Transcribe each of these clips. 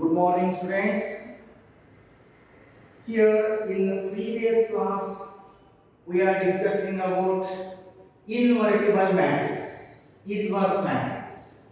Good morning, students. Here in the previous class, we are discussing about invertible matrix, inverse matrix.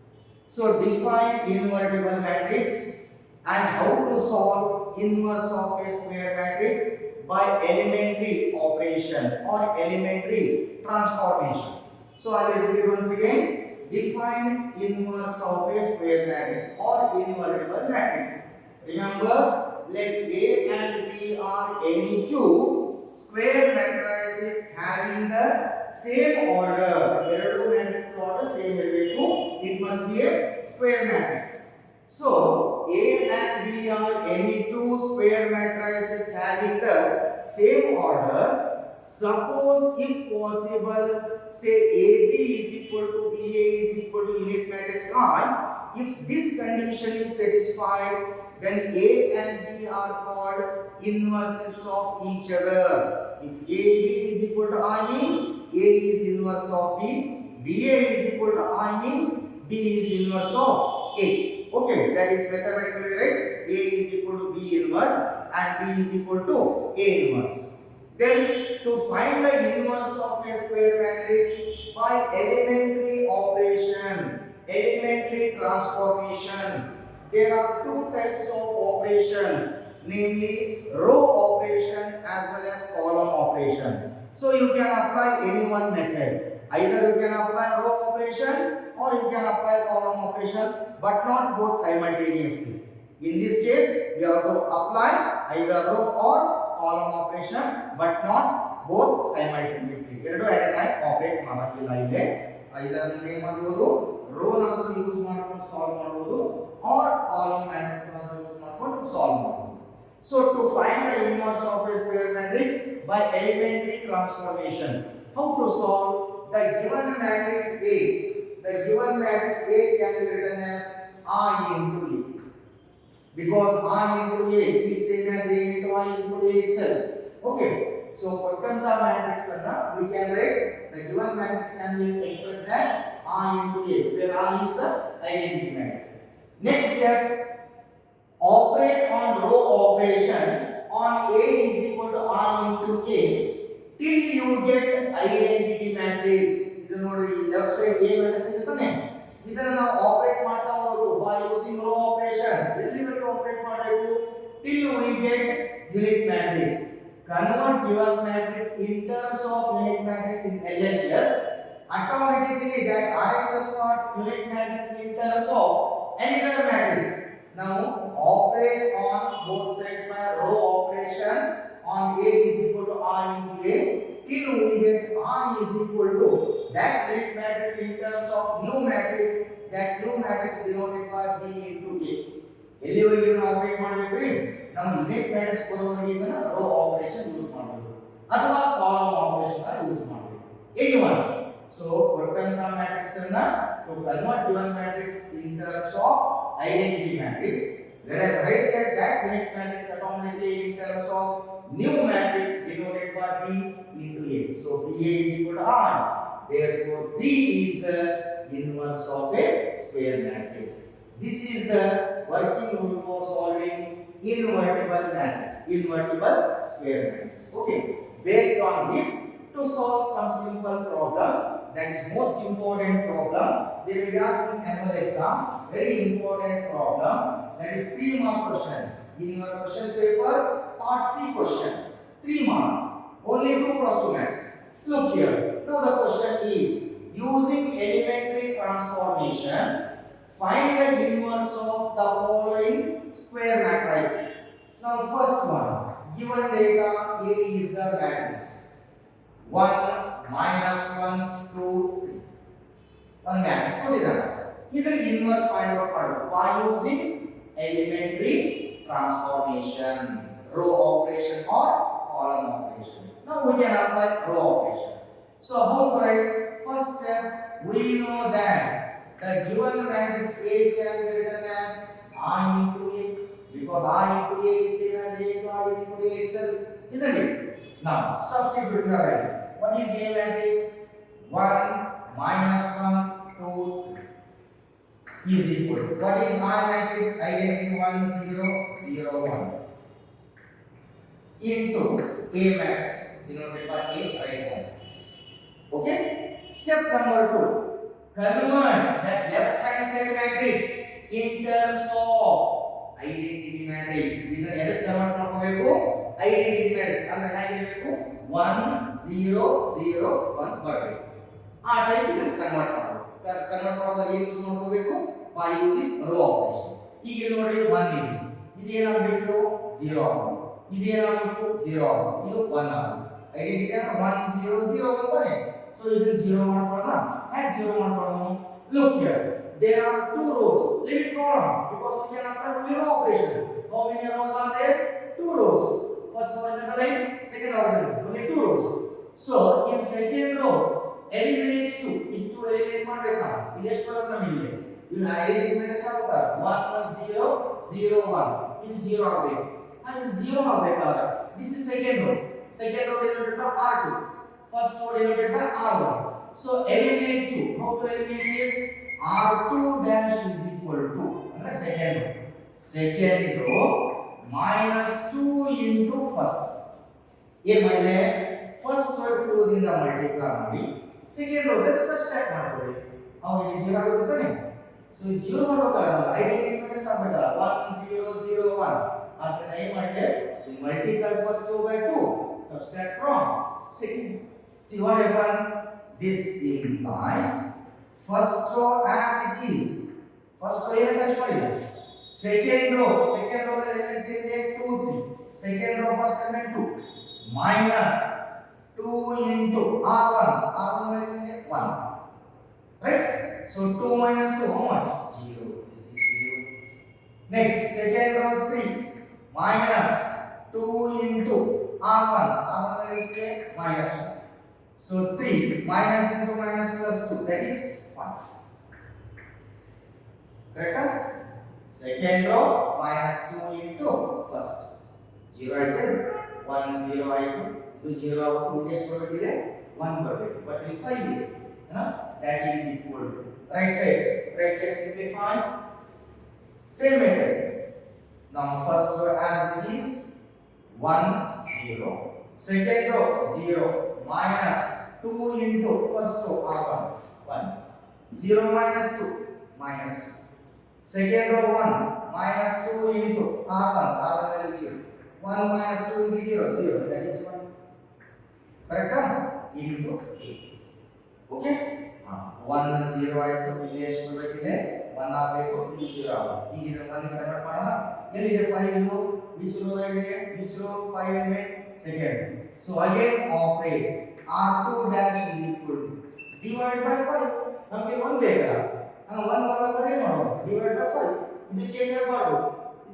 So, define invertible matrix and how to solve inverse of a square matrix by elementary operation or elementary transformation. So, I will repeat once again. Define inverse of a square matrix or invertible matrix. Remember, let A and B are any two square matrices having the same order. ಎರಡು matrix order same ಇರಬೇಕು. It must be a square matrix. So, A and B are any two square matrices having the same order. Suppose if possible, say AB is equal to BA is equal to unit matrix I. If this condition is satisfied, then A and B are called inverses of each other. If AB is equal to I means A is inverse of B, BA is equal to I means B is inverse of A. Okay, that is mathematically right. A is equal to B inverse and B is equal to A inverse. Then to find the inverse of a square matrix by elementary operation, elementary transformation, there are two types of operations, namely row operation as well as column operation. So you can apply any one method. Either you can apply row operation or you can apply column operation, but not both simultaneously. In this case, we have to apply either row or column operation, but not both simultaneously. ಎರಡು at a time operate ಮಾಡಾಗಿಲ್ಲ ಇಲ್ಲಿ. either ನೀವು ಏನು ಮಾಡಬಹುದು, row ಅನ್ನು use ಮಾಡ್ಕೊಂಡು solve ಮಾಡಬಹುದು or column matrix ಅನ್ನು use ಮಾಡ್ಕೊಂಡು ಸಾಲ್ವ್ ಮಾಡಬಹುದು. So to find the inverse of a square matrix by elementary transformation, how to solve the given matrix A? The given matrix A can be written as I into A. Because I into A is same as A into I is equal to A itself. Okay. So ಕೊಟ್ಟಂತ matrix ಅನ್ನ we can write the given matrix can be expressed as I into A, where I is the identity matrix. Next step, operate on row operation on A is equal to I into A till you get identity matrix. ಇದು ನೋಡಿ left side A matrix ಇದೆ ತಾನೆ, ಇದನ್ನ ನಾವು operate ಮಾಡ್ತಾ ಹೋಗೋದು by using row operation. ಎಲ್ಲಿವರೆಗೆ operate ಮಾಡಬೇಕು? till we get unit matrix. Convert given matrix in terms of unit matrix in LHS. Automatically that RHS part unit matrix in terms of another matrix. Now operate on both sides by row operation on A is equal to I into A till we get I is equal to that unit matrix in terms of new matrix, that new matrix denoted by B into A. ಎಲ್ಲಿವರೆಗೆ ನಾವು operate ಮಾಡಬೇಕ್ರಿ? ನಮ್ಮ unit matrix ಕೊಡುವವರೆಗೆ ಇದನ್ನ rho operation use ಮಾಡಬೇಕು ಅಥವಾ column operation use ಮಾಡಬೇಕು. Any one. So ಕೊಟ್ಟಂತ matrix ಅನ್ನ to convert given matrix in terms of identity matrix, whereas right side that unit matrix automatically in terms of new matrix denoted by B into A. So BA is equal to R. Therefore B is the inverse of a square matrix. This is the working rule for solving invertible matrix, invertible square matrix. Okay, based on this, to solve some simple problems, that is most important problem, they will be asking annual exam, very important problem, that is 3 mark question. In your question paper, part C question, 3 mark, only 2 cross 2 matrix. Look here, now the question is, using elementary transformation, find the inverse of the following square matrices. Now first one, given data A is the matrix 1 minus 1 2 3. One matrix ಕೊಟ್ಟಿದ್ದಾರೆ. ಇದರ inverse find out ಮಾಡೋದು by using elementary transformation, row operation or column operation. Now we can apply row operation. So how to write? First step, we know that the given matrix A can be written as I into A, because I into A is same as A into I is equal to A itself, isn't it? Now substitute the value. What is A matrix? 1 minus 1 2 3. is equal to, what is I matrix? Identity 1 0 0 1 into A matrix denoted by A right matrix. Okay? Step number 2. Convert that left hand side matrix in terms of identity matrix. ಇದನ್ನ ಎದಕ್ಕೆ convert ಮಾಡ್ಕೋಬೇಕು? Identity matrix ಅಂದ್ರೆ ಹೇಗಿರಬೇಕು? 1 0 0 1 ಬರಬೇಕು. ಆ type ಇದನ್ನ convert ಮಾಡಬೇಕು. Convert ಮಾಡುವಾಗ ಏನು ಯೂಸ್ ಮಾಡ್ಕೋಬೇಕು? by using row operation. ಈಗ ಇಲ್ಲಿ ನೋಡಿ 1 ಇದೆ. ಇದು ಏನಾಗಬೇಕು? 0 ಆಗಬೇಕು. ಇದು ಏನಾಗಬೇಕು? 0 ಆಗಬೇಕು. ಇದು 1 ಆಗಬೇಕು. ಐಡೆಂಟಿಟಿ ಅಂದ್ರೆ 1 0 0 ಅಂತಾನೆ. ಸೊ ಇದನ್ನ 0 ಮಾಡ್ಕೊಳ್ಳೋಣ. ಹೇಗೆ 0 ಮಾಡ್ಕೊಳ್ಳೋಣ? Look here. There are two rows. Limit column because we can apply only row operation. How many rows are there? Two rows. First horizontal line, second horizontal. Only two rows. So in second row, eliminate 2. Into eliminate ಮಾಡಬೇಕು ನಾವು. ಇದು ಎಷ್ಟು ಬರುತ್ತೆ ನಮಗೆ? ಇದು identity matrix ಆಗುತ್ತಾ? 1 0 0 1. ಇದು 0 ಆಗಬೇಕು. ಇದು 0 ಆಗಬೇಕಾದ್ರೆ this is second row. Second row denoted by R2. First row denoted by R1. So eliminate 2. How to eliminate this? R2 dash is equal to ಅಂದ್ರೆ second row. Second row minus 2 into first. ಏನು ಮಾಡಿದೆ? First row 2 ದಿಂದ multiply ಮಾಡಿ second row ದಲ್ಲಿ subtract ಮಾಡ್ಕೊಳ್ಳಿ. ಅವಾಗ ಇದು 0 ಆಗುತ್ತೆ ತಾನೆ? ಸೊ ಇದು 0 ಬರಬೇಕಾದ್ರೆ ಐಡೆಂಟಿಟಿ ಮ್ಯಾಟ್ರಿಕ್ಸ್ ಆಗಬೇಕಲ್ಲ 1 0 0 1. ಅದನ್ನ ಏನು ಮಾಡಿದೆ? You multiply first row by 2, subtract from second. See what happened? This implies first row as it is. First row ಏನು ಟಚ್ ಮಾಡಿದೆ? Second row ದಲ್ಲಿ ಎಲಿಮೆಂಟ್ಸ್ ಇದೆ 2 3. Second row first element 2 minus 2 into R1. R1 value is 1. Right? So 2 minus 2 how much? 0. This is 0. Next second row 3 minus 2 into R1. R1 value is minus 1. So 3 minus into minus plus 2, that is 1. Correct? Second row minus 2 into first. 0 ಆಯ್ತು 1 0 ಆಯ್ತು. ಇದು 0 ಆಗಬೇಕು. ಇದು ಎಷ್ಟು ಬರಬೇಕಿದೆ? 1 ಬರಬೇಕು. But ಇಲ್ಲಿ 5 ಇದೆ. That is equal to right side simplify. Same method. Now first row as it is 1 0. Second row 0 minus 2 into first row R1 1. 0 minus 2 minus 2. Second row 1 minus 2 into R1 value 0. 1 minus 2 into 0 0, that is 1. Correct? Into A. Okay? 1 0 ಆಯ್ತು. ಇಲ್ಲಿ ಎಷ್ಟು ಬರಬೇಕಿದೆ? 1 ಆಗಬೇಕು. ಇದು 0 ಆಗಬೇಕು. ಈಗ ಇದನ್ನ 1 convert ಮಾಡೋಣ. ಎಲ್ಲಿದೆ 5 ಇದು? which row ಇದೆ? which row 5 element? Second. So again operate. R2 dash is equal to divide by 5. ನಮಗೆ 1 ಬೇಕಲ್ಲ? ನಾವು 1 ಬರಬೇಕಾದ್ರೆ ಏನು ಮಾಡೋದು? divide by 5. ಇದು ಚೇಂಜ್ ಆಗಬಾರ್ದು.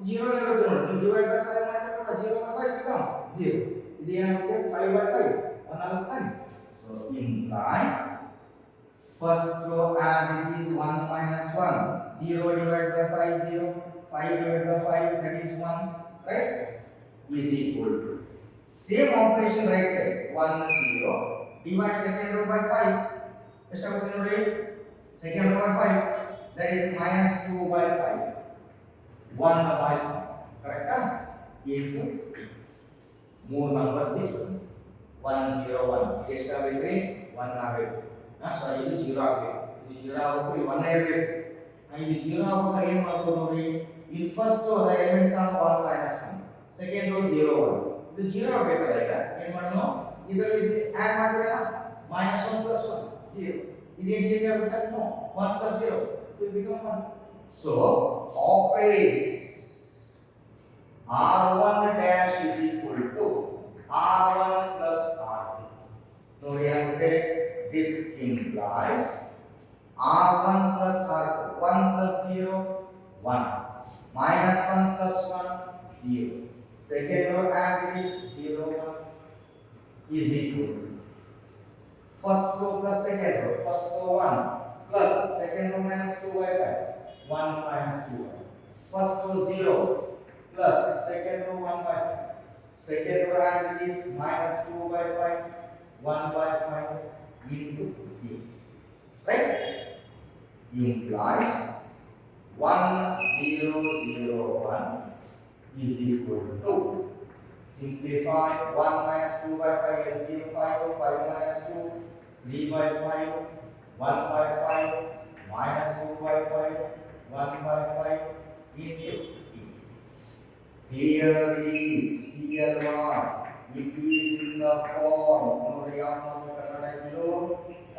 0 ಇರುತ್ತೆ ನೋಡಿ. ನೀವು divide by 5 ಮಾಡಿದ್ರೆ ಕೂಡ 0 by 5 become 0. ಇದು ಏನಾಗುತ್ತೆ? 5 by 5 1 ಆಗುತ್ತೆ. So implies first row as it is 1 minus 1. 0 divided by 5 0. 5 divided by 5, that is 1. Right? Is equal to same operation right side 1 0 divide second row by 5. ಎಷ್ಟಾಗುತ್ತೆ ನೋಡಿ? Second row by 5, that is minus 2 by 5. 1 by 5. Correct? Into 3 numbers is 1 0 1. ಇದು ಎಷ್ಟಾಗಬೇಕು? 1 ಆಗಬೇಕು. So ಇದು 0 ಆಗಬೇಕು. ಇದು 0 ಆಗಬೇಕು. ಇದು 1 ಇರಬೇಕು. ಇದು 0 ಆಗುವಾಗ ಏನು ಮಾಡ್ಬೋದು ನೋಡಿ? in first row the elements are 1 minus 1. Second row 0 1. ಇದು 0 ಆಗಬೇಕಲ್ಲ. ಈಗ ಏನು ಮಾಡೋಣ? ಇದರಲ್ಲಿ ಆಡ್ ಮಾಡ್ಬಿಡೋಣ. minus 1 plus 1 0. ಇದು ಏನು ಚೇಂಜ್ ಆಗುತ್ತೆ? No 1 plus 0 it will become 1. So operate R1 dash is equal to R1 plus R2. ನೋಡಿ ಏನಾಗುತ್ತೆ? This implies R1 plus R2. 1 plus 0 1. Minus 1 plus 1 0. Second row as it is 0 1 is equal to first row plus second row. First row 1 plus second row minus 2 by 5. 1 minus 2 by 5. First row 0 plus second row 1 by 5. Second row as it is minus 2 by 5. 1 by 5 into D. Right? Implies 1 0 0 1 is equal to, simplify 1 minus 2 by 5 LCM 5, 5 minus 2 3 by 5, 1 by 5 minus 2 by 5, 1 by 5 into E. Clearly CL1, it is in the form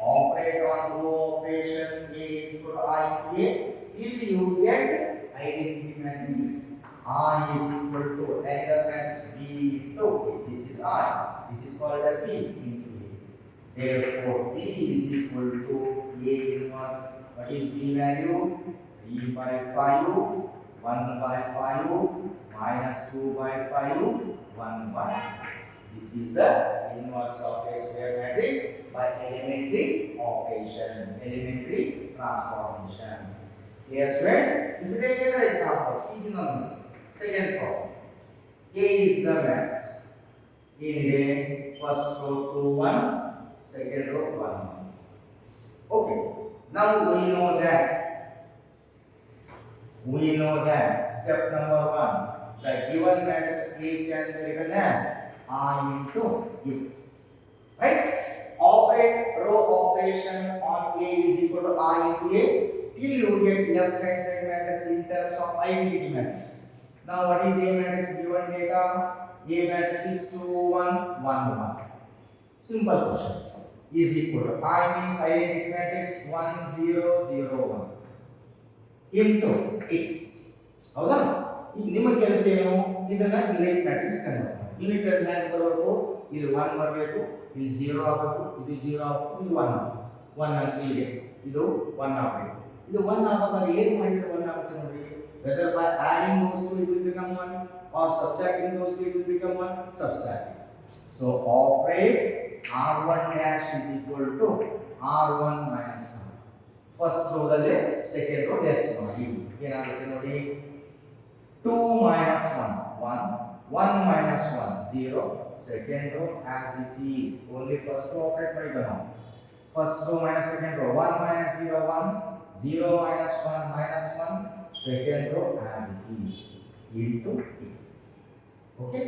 operate on row operation A is equal to I A till you get identity matrix. I is equal to another matrix B into A. This is I. This is called as B into A. Therefore, B is equal to A inverse. What is B value? 3 by 5, 1 by 5, minus 2 by 5, 1 by 5. This is the inverse of a square matrix by elementary operation, elementary transformation. Yes, friends. If you take another example, second problem. A is the matrix. In first row 2 1, second row 1 1. Okay. Now we know that step number 1, the given matrix A can be written as I into E. Right? Operate row operation on A is equal to I into A till you get left hand side matrix in terms of identity matrix. Now what is A matrix given data? A matrix is 2 1 1 1. Simple question. Is equal to I means identity matrix 1 0 0 1 into A. ಹೌದಾ? ಈಗ ನಿಮ್ಮ ಕೆಲಸ ಏನು? ಇದನ್ನ unit matrix convert ಮಾಡಿ. Unit ಅಲ್ಲಿ ಹೇಗೆ ಬರಬೇಕು? ಇದು 1 ಬರಬೇಕು, ಇದು 0 ಆಗಬೇಕು, ಇದು 0 ಆಗಬೇಕು, ಇದು 1 ಆಗಬೇಕು. 1 ಅಂತ ಇದೆ. ಇದು 1 ಆಗಬೇಕು. ಇದು 1 ಆಗುವಾಗ ಏನು ಮಾಡಿದ್ರೆ 1 ಆಗುತ್ತೆ ನೋಡಿ. Whether by adding those two it will become 1 or subtracting those two it will become 1, subtracting. So operate R1 dash is equal to R1 minus 1. First row dalli second row less ಮಾಡಿ. ಏನಾಗುತ್ತೆ ನೋಡಿ? 2 minus 1 1, 1 minus 1 0, second row as it is. Only first row operate ಮಾಡಿದ ನಾವು. First row minus second row 1 minus 0 1, 0 minus 1 minus 1, second row as it is into it. Okay?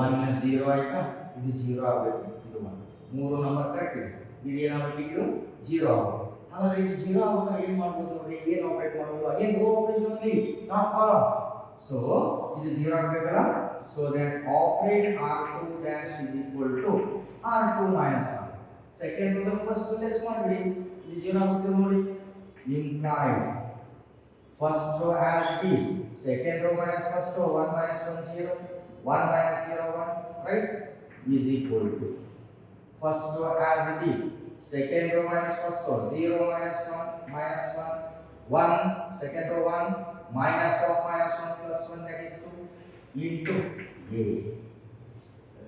1 0 ಆಯ್ತಾ? ಇದು 0 ಆಗಬೇಕು, ಇದು 1. ಮೂರು ನಂಬರ್ ಕರೆಕ್ಟ್ ಇದೆ. ಇದು ಏನಾಗಬೇಕು? ಇದು 0 ಆಗಬೇಕು. ಹಾಗಾದ್ರೆ ಇದು 0 ಆಗುವಾಗ ಏನು ಮಾಡ್ಬೋದು ನೋಡಿ? ಏನು ಆಪರೇಟ್ ಮಾಡ್ಬೋದು? Again rho operation only, not column. So ಇದು 0 ಆಗಬೇಕಲ್ಲ. So then operate R2 dash is equal to R2 minus 1. Second row first row less ಮಾಡ್ಬಿಡಿ. ಇದು 0 ಆಗುತ್ತೆ ನೋಡಿ. Implies first row as it is, second row minus first row 1 minus 1 0, 1 minus 0 1, right, is equal to first row as it is, second row minus first row 0 minus 1 minus 1, 1 second row 1 minus of minus 1 plus 1, that is 2 into A.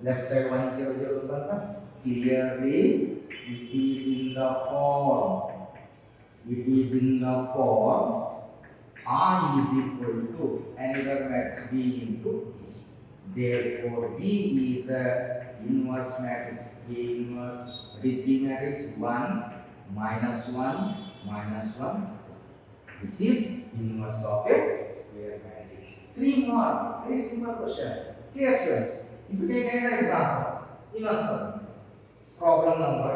Left side 1 0 0 banta. Clearly it is in the form. It is in the form I is equal to another matrix B into A. Therefore B is the inverse matrix A inverse. What is B matrix? 1 minus 1 minus 1. This is inverse of a square matrix. 3 more. Very simple question. Clear, students? If you take another example, inverse problem number,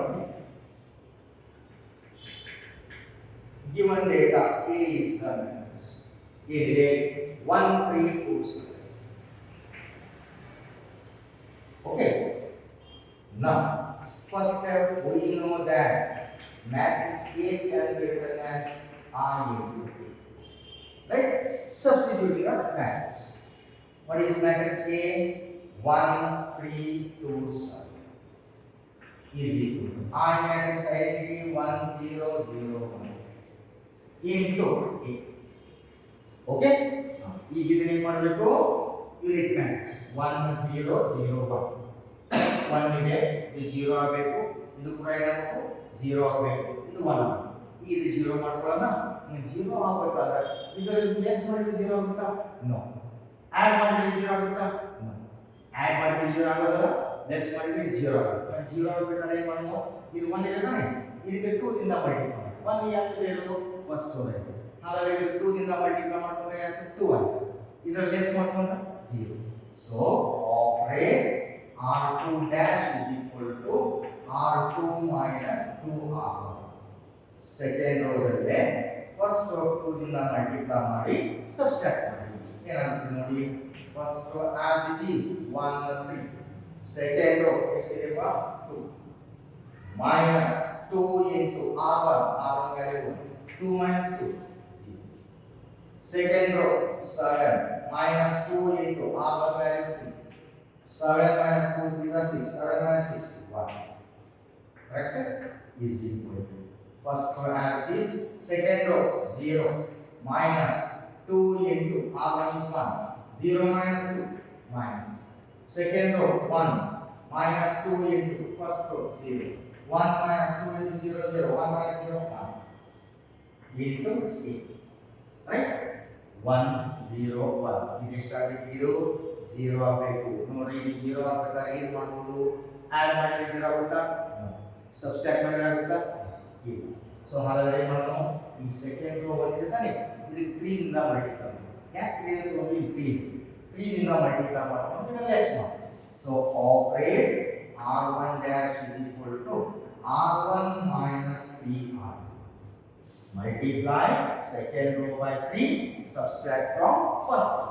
given data A is the matrix. It is 1 3 2 7. Okay. Now, first step, we know that matrix A can be written as I into A. Right? Substituting a matrix. What is matrix A? 1 3 2 7 is equal to I matrix identity 1 0 0 1 into A. Okay? ಈಗ ಇದನ್ನ ಏನು ಮಾಡಬೇಕು? Unit matrix 1 0 0 1. 1 ಇದೆ, ಇದು 0 ಆಗಬೇಕು, ಇದು ಕೂಡ ಏನಾಗಬೇಕು? 0 ಆಗಬೇಕು, ಇದು 1 ಆಗಬೇಕು. ಇದು 0 ಮಾಡ್ಕೊಳ್ಳೋಣ. 0 ಆಗಬೇಕಾದ್ರೆ ಇದರಲ್ಲಿ ಲೆಸ್ ಮಾಡಿದ್ರೆ 0 ಆಗುತ್ತಾ? ನೋ. ಆಡ್ ಮಾಡಿದ್ರೆ 0 ಆಗುತ್ತಾ? ನೋ. ಆಡ್ ಮಾಡಿದ್ರೆ 0 ಆಗೋದಲ್ಲ, ಲೆಸ್ ಮಾಡಿದ್ರೆ 0 ಆಗುತ್ತೆ. 0 ಆಗಬೇಕಾದ್ರೆ ಏನು ಮಾಡೋದು? ಇದು 1 ಇದೆ ತಾನೆ, ಇದಕ್ಕೆ 2 ದಿಂದ ಮಲ್ಟಿಪ್ಲೈ ಮಾಡಿ. 1 ಯಾಕೆ ಇರೋದು? ಫಸ್ಟ್ ರೋ ಇದೆ. ಹಾಗಾದ್ರೆ 2 ದಿಂದ ಮಲ್ಟಿಪ್ಲೈ ಮಾಡ್ಕೊಂಡ್ರೆ ಏನಾಗುತ್ತೆ 2 ಆಗುತ್ತೆ ಇದರ ಲೆಸ್ ಮಾಡ್ಕೊಂಡ್ರೆ 0 so operate r2 dash is equal to r2 minus 2r1 second row ದಲ್ಲಿ ಫಸ್ಟ್ ರೋ 2 ದಿಂದ ಮಲ್ಟಿಪ್ಲೈ ಮಾಡಿ ಸಬ್ಸ್ಟ್ರಾಕ್ಟ್ ಮಾಡಿ ಏನಾಗುತ್ತೆ ನೋಡಿ first row as it is 1 3 second row ಎಷ್ಟಿದೆಪ್ಪ 2 minus 2 into r1 value 2 minus 2 0 second row 7 minus 2 into r1 value 3 7 minus 2 3 is 6 7 minus 6 1 correct is equal to first row as it is second row 0 minus 2 into r1 is 1 0 minus 2 minus second row 1 minus 2 into first row 0 1 minus 2 into 0 0 1 minus 0 1 into 8 right 1 0 1 ಇದು ಎಷ್ಟಾಗಬೇಕು ಇದು 0 ಆಗಬೇಕು ನೋಡಿ ಇದು 0 ಆಗಬೇಕಾದ್ರೆ ಏನು ಮಾಡಬಹುದು add ಮಾಡಿದ್ರೆ ಇದು ಆಗುತ್ತಾ ಸಬ್ಸ್ಟ್ರಾಕ್ಟ್ ಮಾಡಿದ್ರೆ ಆಗುತ್ತಾ ಇಲ್ಲ ಸೊ ಹಾಗಾದ್ರೆ ಏನು ಮಾಡೋಣ ಈ ಸೆಕೆಂಡ್ ರೋ ಬಂದಿದೆ ತಾನೆ ಇದು 3 ರಿಂದ ಮಲ್ಟಿಪ್ಲೈ ಮಾಡಿ ಯಾಕೆ 3 ಅಂತ ಹೋಗಿ 3 ರಿಂದ ಮಲ್ಟಿಪ್ಲೈ ಮಾಡ್ಕೊಂಡು ಇದನ್ನ ಲೆಸ್ ಮಾಡಿ so operate r1 dash is equal to r1 minus 3r multiply second row by 3 subtract from first row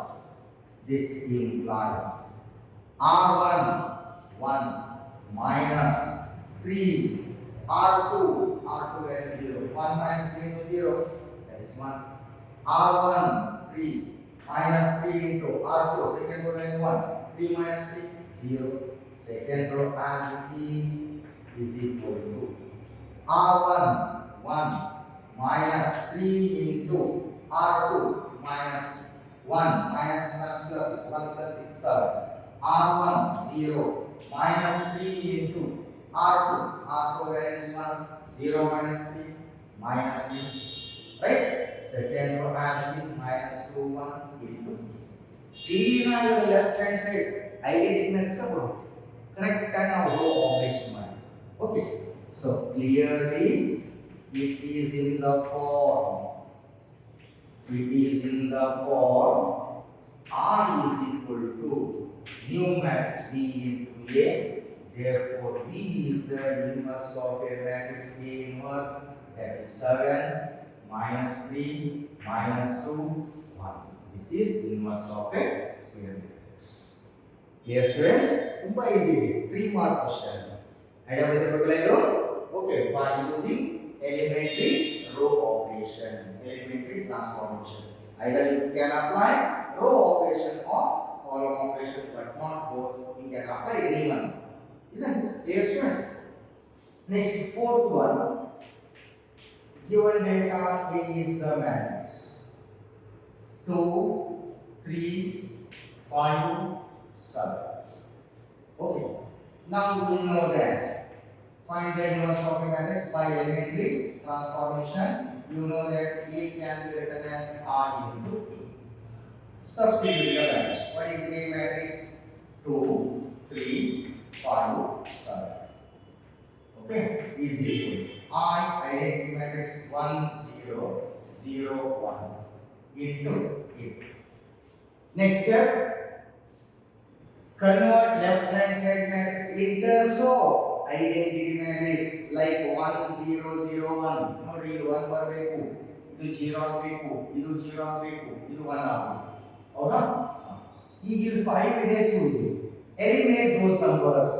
this implies r1 1 minus 3 r2 value 0 1 minus 3 into 0 that is 1 r1 3 minus 3 into r2 second row value 1 3 minus 3 0 second row as it is equal to r1 1 minus 3 into r2 minus 1 minus 1 plus 6 1 plus 6 7 r1 0 minus 3 into r2 value is 1 0 minus 3 minus 3 right second row as it is minus 2 1 into clean ಆಗಿ left hand side identity matrix ಕೊಡುತ್ತೆ correct ಆಗಿ ನಾವು rho operation ಮಾಡಿ okay so clearly it is in the form r is equal to new matrix b into a therefore b is the inverse of a matrix a inverse that is 7 minus 3 minus 2 1 this is inverse of a square matrix here students ತುಂಬಾ easy ಇದೆ 3 mark question idea ಬಂದಿರಬೇಕಲ್ಲ ಇದು okay by using elementary row operation elementary transformation either you can apply row operation or column operation but not both you can apply any one isn't it clear students next fourth one given data A is the matrix 2 3 5 7 okay now we know that find the inverse of a matrix by elementary transformation you know that A can be written as R into A substitute the values what is A matrix 2 3 5 7 okay is equal I identity matrix 1 0 0 1 into A next step convert left hand side matrix in terms of identity matrix like 1 0 0 1 ನೋಡಿ ಇದು 1 ಬರಬೇಕು ಇದು 0 ಆಗಬೇಕು ಇದು 0 ಆಗಬೇಕು ಇದು 1 ಆಗಬೇಕು ಹೌದಾ ಈಗ ಇಲ್ಲಿ 5 ಇದೆ 2 ಇದೆ eliminate those numbers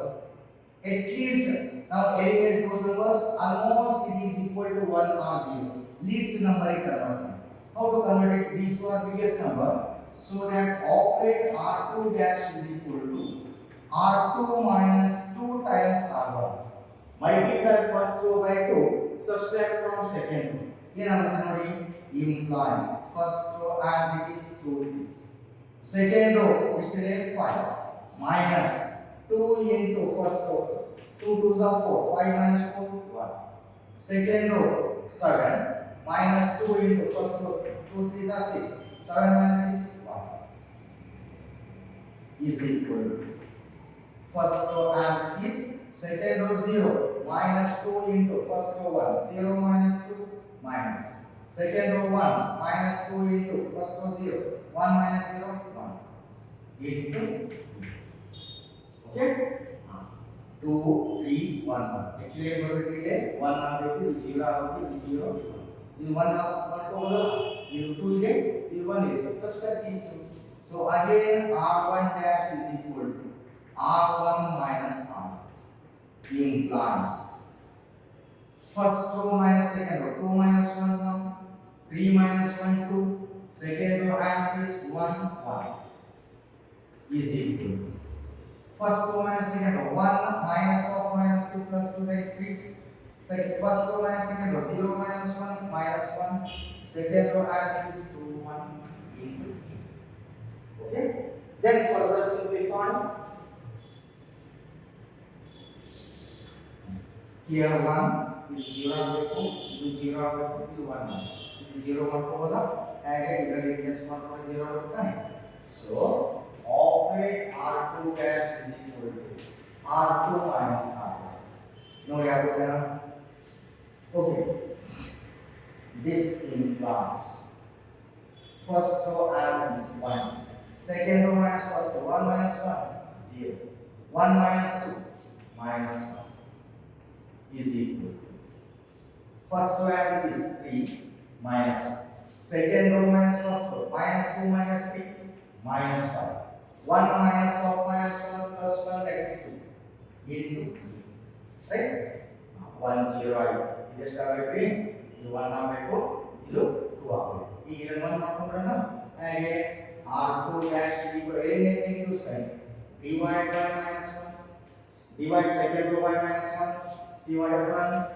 at least now eliminate those numbers almost it is equal to 1 or 0 least number is convert how to convert it these two are biggest number so that operate r2 dash is equal to r2 minus 2 times r1 multiply first row by 2 subtract from second row ಏನಾಗುತ್ತೆ ನೋಡಿ implies first row as it is 2 3 second row ಎಷ್ಟಿದೆ 5 minus 2 into first row 2 2s are 4 5 minus 4 1 second row 7 minus 2 into first row 2 3s are 6 7 minus 6 is equal to first row as it is second row 0 minus 2 into first row 1 0 minus 2 minus second row 1 minus 2 into first row 0, 1 minus 0, 1 into, okay, 2 3 1 1. Actually ಏನು ಬರಬೇಕು ಇಲ್ಲಿ 1 ಆಗಬೇಕು, ಇದು 0 ಆಗಬೇಕು, ಇದು 0 ಇದು 1 ಮಾಡ್ಕೋಬೋದಾ, ಇದು 2 ಇದೆ, ಇದು 1 ಇದೆ. Subtract these two. So again r1 dash is equal to r1 minus r implies first row minus second row, 2 minus 1 1, 3 minus 1 2, second row and is 1 1 is equal to first row minus second row 1 minus of minus 2 plus 2, that is 3. Second first row minus second row 0 minus 1 minus 1, second row as is 2 1 into 2. Okay, then further simplify. Here 1 is 0 ಆಗಬೇಕು, ಇದು 0 ಆಗಬೇಕು, ಇದು 1 ಆಗಬೇಕು, ಇದು 0 ಮಾಡ್ಕೋಬೋದಾ, ಹಾಗೆ ಇದರಲ್ಲಿ plus ಮಾಡ್ಕೊಂಡು 0 ಬರುತ್ತಾನೆ. So operate r2 dash is equal to r2 minus r1. ನೋಡಿ ಆಗುತ್ತಾ? Okay, this implies first row as is 1, second row minus first row 1 minus 1 0, 1 minus 2 minus 1 is equal to first row as it is 3 minus 1, second row minus first row minus 2 minus 3 minus 5, 1 minus of minus 1 plus 1, that is 2 into 3, right? 1 0 ಆಯಿತು. ಇದೆಷ್ಟು ಆಗಬೇಕು? ಇದು 1 ಆಗಬೇಕು, ಇದು 2 ಆಗಬೇಕು. ಈಗ ಇದನ್ನು 1 ಮಾಡ್ಕೊಂಡ್ರಲ್ಲ, ಹಾಗೆ r2 dash is equal to eliminating two sign, divide by minus 1, divide second row by minus 1, see what happened?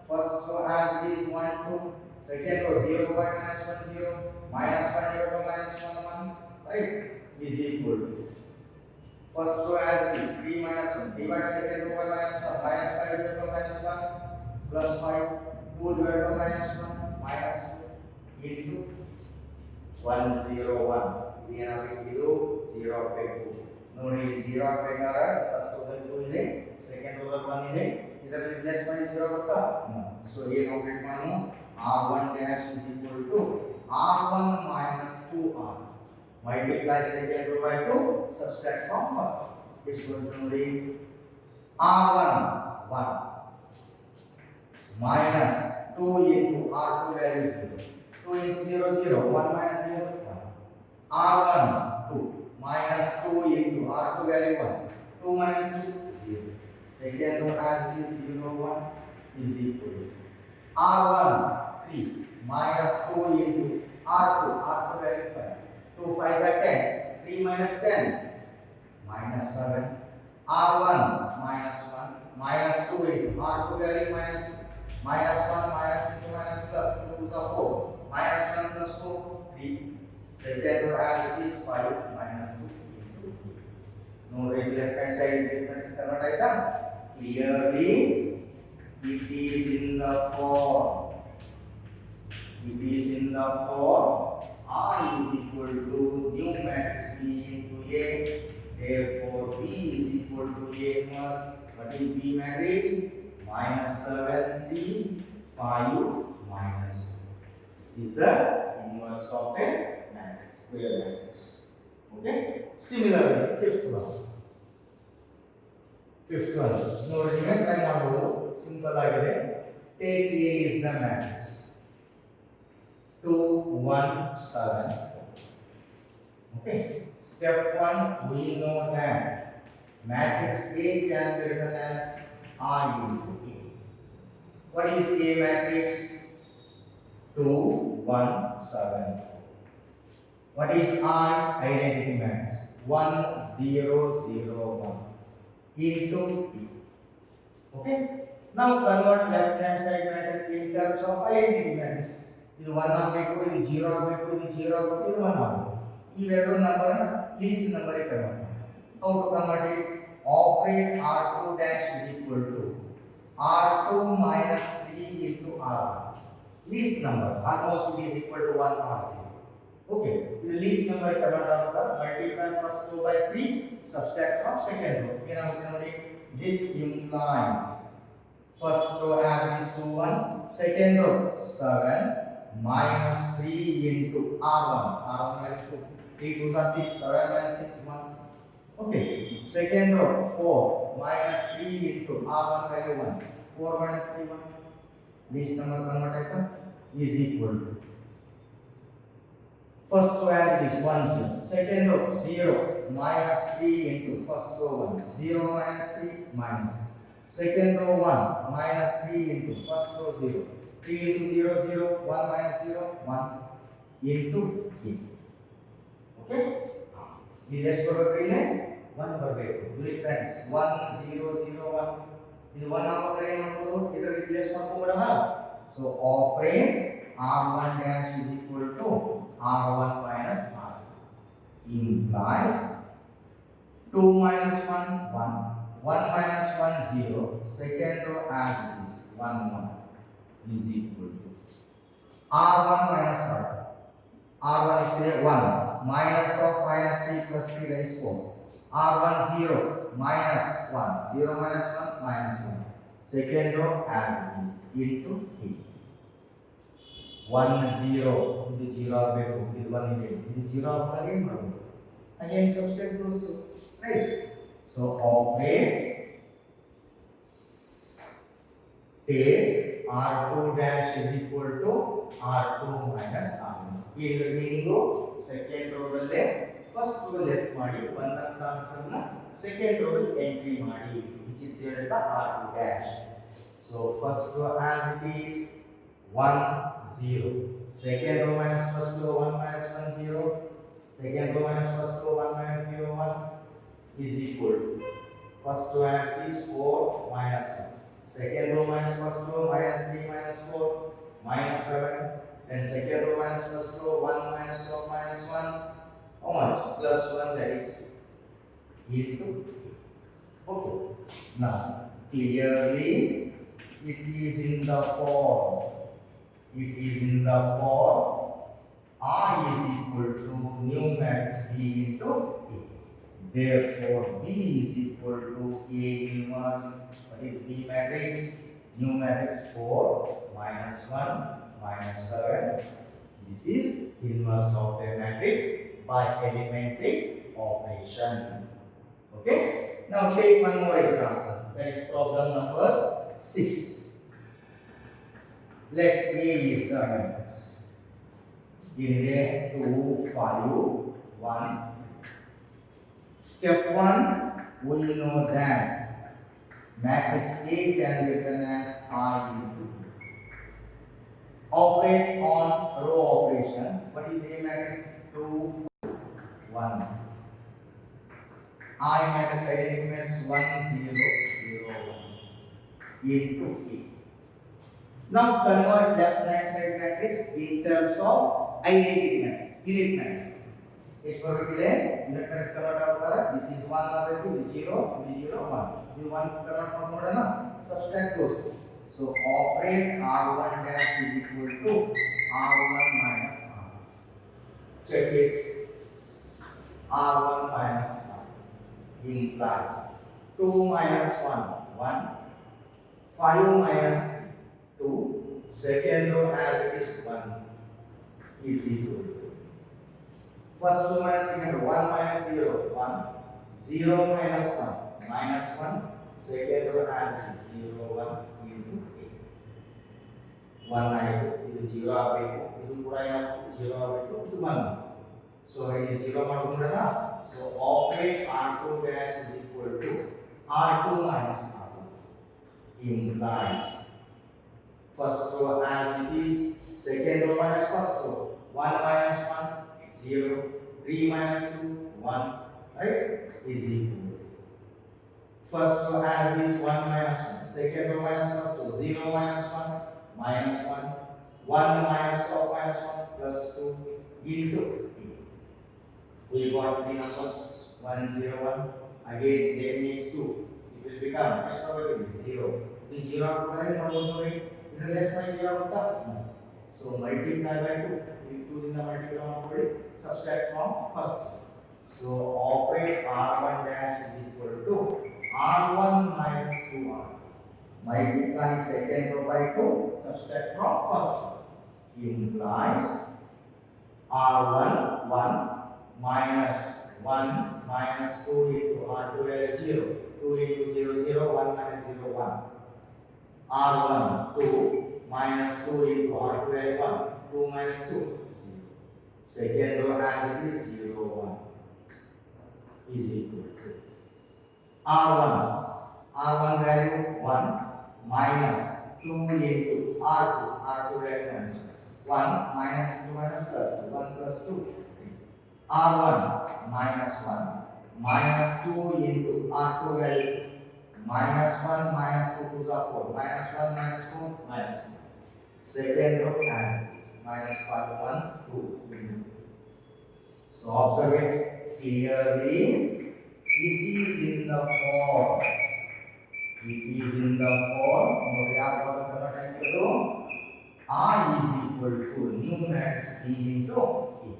First row as it is 1 2, second row 0 by minus 1 0, minus 1 divided by minus 1 1, right, is equal to first row as it is 3 minus 1, divide second row by minus 1, minus 5 divided by minus 1 plus 5, 2 divided by minus 1 minus 2 into 1 0 1. ಇದು ಏನಾಗಬೇಕು? ಇದು 0 ಆಗಬೇಕು. ನೋಡಿ 0 ಆಗಬೇಕಾದ್ರೆ first ರೋದಲ್ಲಿ 2 ಇದೆ, second ರೋದಲ್ಲಿ 1 ಇದೆ, ಇದರಲ್ಲಿ plus ಮಾಡಿ 0 ಬರುತ್ತಾ? ಸೊ ಏನು ಆಪರೇಟ್ ಮಾಡೋಣ? r1 dash is equal to r1 minus 2r, multiply second row by 2, subtract from first. ಎಷ್ಟು ಬರುತ್ತೆ ನೋಡಿ? r1 1 minus 2 into r2 value 0, 2 into 0 0, 1 minus 0 1, r1 2 minus 2 into r2 value 1, 2 minus 2 0, second row as it is 0 1 is equal to r1 3 minus 2 into r2 value 5, 2 5 are 10, 3 minus 10 minus 7, r1 minus 1 minus 2 into r2 value minus 2, minus 1 minus 2 minus plus 2 is 4, minus 1 plus 4 3, second row as it is 5 minus 2 into 2. ನೋಡಿ left hand side independence convert ಆಯ್ತಾ? Clearly it is in the form, it is in the form I is equal to new matrix B into A, therefore B is equal to A plus what is B matrix? Minus 7 3 5 minus 2. This is the inverse of a matrix, square matrix. Okay, similarly fifth one ನೋಡಿ ನೀವು try ಮಾಡಬಹುದು, simple ಆಗಿದೆ. Take A is the matrix 2 1 7 4. Okay, step 1 we know that matrix A can be written as I into A. What is A matrix? 2 1 7 4. What is I? Identity matrix 1 0 0 1 into E. Okay, now convert left hand side matrix in terms of identity matrix. ಇದು 1 ಆಗಬೇಕು, ಇದು 0 ಆಗಬೇಕು, ಇದು 0 ಆಗಬೇಕು, ಇದು 1 ಆಗಬೇಕು. ಇವೆರಡು number least number ಗೆ ಕನ್ವರ್ಟ್ ಮಾಡಿ. How to convert it? Operate r2 dash is equal to r2 minus 3 into r1. Least number almost it is equal to 1 or 0. Okay, the least number convert ಆಗುತ್ತಾ? Multiply first row by 3, subtract from second row. ಏನಾಗುತ್ತೆ ನೋಡಿ? This implies first row as is 2 1, second row 7, minus 3 into R1. R1 value 2. 3 2s are 6. 7 minus 6 1. Okay. Second row 4 minus 3 into R1 value 1. 4 minus 3 1. This number convert item is equal to first row as it is 1 0. Second row 0 minus 3 into first row 1. 0 minus 3 minus. Second row 1 minus 3 into first row 0. 3 into 0 0. 1 minus 0 1 into 3. Okay. The rest probably है 1 ಬರಬೇಕು. Unit practice 1 0 0 1. ಇದು 1 ಆದ್ರೆ ಏನು ಮಾಡ್ಬೋದು? ಇದರ replace ಮಾಡ್ಕೊಂಡ್ಬಿಡೋಣ. So operate R1 dash is equal to R1 minus R2 implies 2 minus 1 1. 1 minus 1 0. Second row as it is 1 1 is equal to R1 minus R2. R1 is there 1 minus of minus 3 plus 3 that is 4. R1 0 minus 1. 0 minus 1 minus 1. Second row as it is into 3. 1 0 ಇದು 0 ಆಗಬೇಕು. ಇದು 1 ಇದೆ. ಇದು 0 ಆದಾಗ ಏನು ಮಾಡಬಹುದು? Again substitute those two. Right? So operate take R2 dash is equal to R2 minus R1. ಇದರ meaning second row ಅಲ್ಲೇ ಫಸ್ಟ್ ರೋ ಲೆಸ್ ಮಾಡಿ 1 ಅಂತ ಆನ್ಸರ್ನ ಸೆಕೆಂಡ್ ರೋ ಅಲ್ಲಿ ಎಂಟ್ರಿ ಮಾಡಿ which is there by R2 dash. So first row as it is 1 0. Second row minus first row 1 minus 1 0. Second row minus first row 1 minus 0 1 is equal to first row as it is 4 minus 1. Second row minus first row minus 3 minus 4 minus 7. Then second row minus first row 1 minus 1 minus 1. How much? Plus 1, that is 2 into 2. Okay. Now clearly it is in the form. It is in the form I is equal to new matrix B into A. Therefore B is equal to A inverse. What is B matrix? New matrix 4 minus 1 minus 7. This is inverse of a matrix by elementary operation. Okay. Now take one more example. That is problem number 6. Let A is the matrix. Here 2 5 1. Step 1, we know that matrix A can be written as I into B. Operate on row operation. What is A matrix? 2 1. I matrix identity matrix 1 0 0 1 into A. Now convert left hand side matrix in terms of identity matrix, unit matrix. Is ಬರಬೇಕಿಲ್ಲ unit matrix convert ಆಗಬೇಕಾದ್ರೆ this is 1 ಆಗಬೇಕು, ಇದು 0, ಇದು 0 1. ಇದು 1 convert ಮಾಡೋಣ, subtract those. So operate R1 dash is equal to R1 minus R. Check it. R1 minus R implies 2 minus 1 1. 5 minus 2. Second row as it is 1 is equal to first row minus second row 1 minus 0 1. 0 minus 1 minus 1. Second row as it is 0 1 into 8. 1 ಆಯಿತು, ಇದು 0 ಆಗಬೇಕು, ಇದು ಕೂಡ ಏನಾಗಬೇಕು 0 ಆಗಬೇಕು, ಇದು 1. So ಇದು 0 ಮಾಡ್ಕೊಂಡ್ರಲ್ಲ. So operate R2 dash is equal to R2 minus R1 implies first row as it is, second row minus first row 1 minus 1 0, 3 minus 2 1, right, is equal to first row as it is 1 minus 1, second row minus first row 0 minus 1 minus 1, 1 minus of minus 1 plus 2 into 8. We got the numbers 1 0 1. Again they need 2. It will become as probably 0. The 0 current probably ಇದು less by 0 ಆಗುತ್ತಾ? So multiply by 2. ಈ 2 ದಿಂದ multiply ಮಾಡಿ subtract from first. So operate R1 dash is equal to R1 minus 2R. Multiply second row by 2, subtract from first row. implies R1 1 minus 1 minus 2 into R2L 0. 2 into 0 0 1 minus 0 1. R1 2 minus 2 into R2L 1. 2 minus 2 0. Second row as it is 0 1 is equal to R1. R1 value 1 minus 2 into R2. R2 value minus 1 minus 2 minus plus 2. 1 plus 2 3. R1 minus 1 minus 2 into R2 value minus 1 minus 2 to the 4 minus 1 minus 4 minus 1. Second row as it is minus 5 1 2. So observe it clearly. It is in the form. It is in the form. I is equal to new matrix B into A.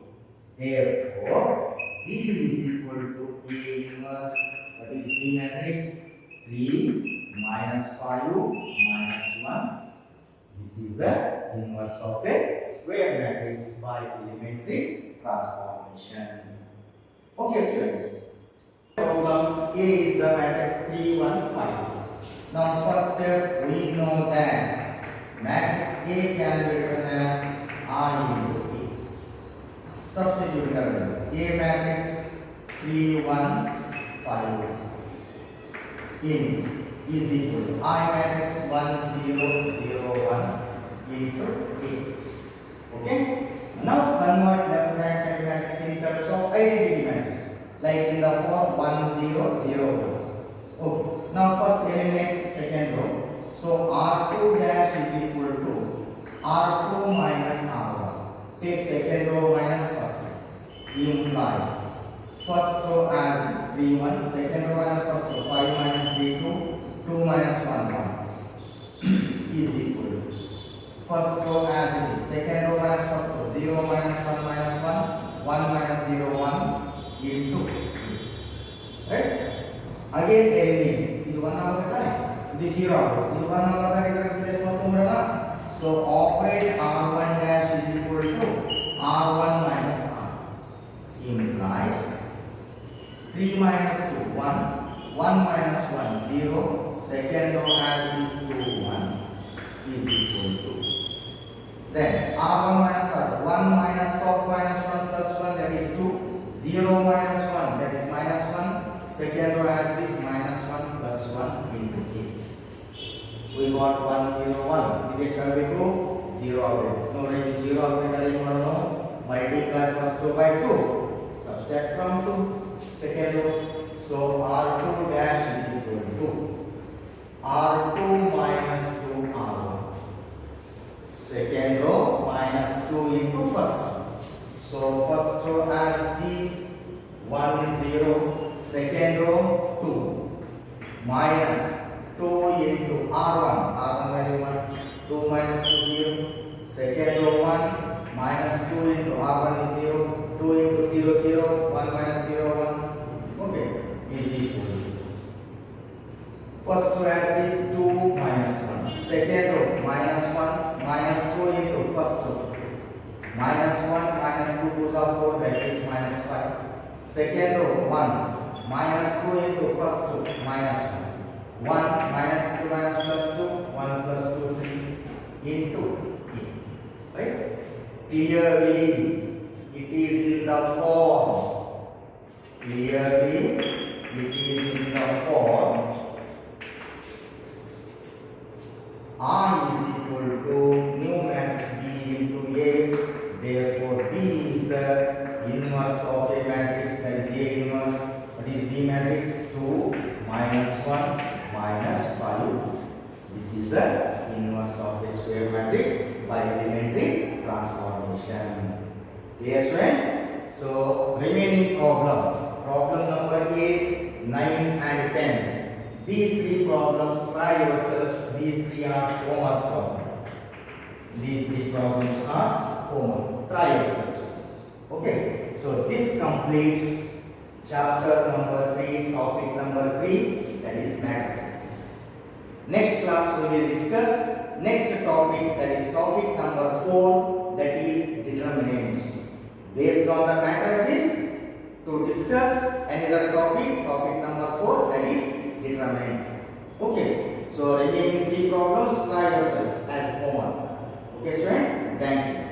Therefore, B is equal to A inverse. What is B matrix? 3 minus 5 minus 1. This is the inverse of a square matrix by elementary transformation. Okay, students. Problem A is the matrix 3 1 5. Now, first step, we know that matrix A can be written as I into A. Substitute A matrix 3 1 5 in is equal to I matrix 1 0 0 1 into A. Okay? Now convert left hand side matrix in terms of identity matrix, like in the form 1 0 0 1. Okay. Now first eliminate second row. So R2 dash is equal to R2 minus R1. Take second row minus first row. Implies first row as is 3 1. Second row minus first row 5 minus 3 2. 2 minus 1 1 is equal to first row as it is. Second row minus first row 0 minus 1 minus 1. 1 minus 0 1 into 3. Right? Again eliminate. This 1 आएगा, this 0 आएगा, this 1 आएगा, इधर replace होगा. So operate R1 dash is equal to R1 minus R. Implies 3 minus 2 1. 1 minus 1 0. Second row has this 2 1 is equal to. Then R1 minus R. 1 minus of minus 1 plus 1 that is 2. 0 minus 1 that is minus 1. Second row has this minus 1 plus 1 into A. We got 1 0 1. This shall be 2 0 away. No ready 0 away. Multiply first row by 2. Subtract from 2. Second row. So R2 dash is equal to R2 minus 2 R1. Second row minus 2 into first row. So first row has this 1 0. Second row 2 minus 2 into R1. R1 value 1. 2 minus 2 0. Second row 1 minus 2 into R1 is 0. 2 into 0 0. 1 minus 0 1. Okay. Is equal to first row has this 2 minus 1. Second row minus 1 minus 2 into first row. Minus 1 minus 2 to the 4 that is minus 5. Second row 1 minus 2 into first row minus 1. 1 minus 2 minus plus 2 1 plus 2 3 into A. Right? Clearly it is in the form. Clearly it is in the form I is equal to new matrix B into A. Therefore, B is the inverse of a matrix, that is A inverse. What is B matrix? 2 minus 1 minus 5. This is the inverse of a square matrix by elementary transformation. Clear, students? So, remaining problem number 8, 9 and 10. These three problems, try yourself. These three are homework problems. These three problems are homework. Try yourself. Okay. So this completes chapter number 3, topic number 3, that is matrices. Next class we will discuss next topic, that is topic number 4, that is determinants. Based on the matrices, to discuss another topic, topic number 4, that is determinant. Okay, so remaining 3 problems, try yourself as homework. Okay students, thank you.